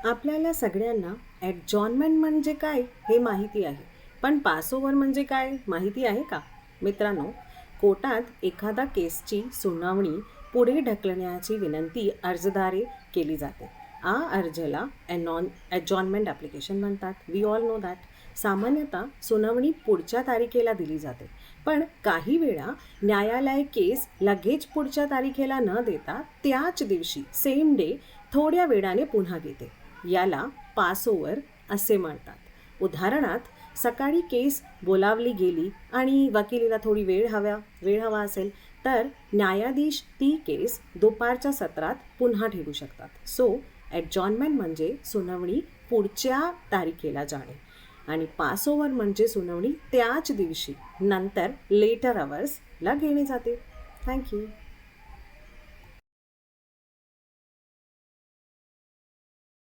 आपल्याला सगळ्यांना ॲडजॉर्नमेंट म्हणजे काय हे माहिती आहे, पण पासओव्हर म्हणजे काय माहिती आहे का? मित्रांनो, कोर्टात एखादा केसची सुनावणी पुढे ढकलण्याची विनंती अर्जद्वारे केली जाते. अर्जला ॲडजॉर्नमेंट ॲप्लिकेशन म्हणतात. We all know that. सामान्यतः सुनावणी पुढच्या तारखेला दिली जाते, पण काही वेळा न्यायालय केस लगेच पुढच्या तारखेला न देता त्याच दिवशी सेम डे थोड्या वेळाने पुन्हा घेते. याला पासओव्हर असे म्हणतात. उदाहरणार्थ, सकाळी केस बोलावली गेली आणि वकिलीला थोडी वेळ हवा असेल तर न्यायाधीश ती केस दुपारच्या सत्रात पुन्हा ठेवू शकतात. सो ॲडजॉर्नमेंट म्हणजे सुनावणी पुढच्या तारखेला जाणे आणि पासओव्हर म्हणजे सुनावणी त्याच दिवशी नंतर लेटर अवर्सला घेणे जाते. थँक्यू.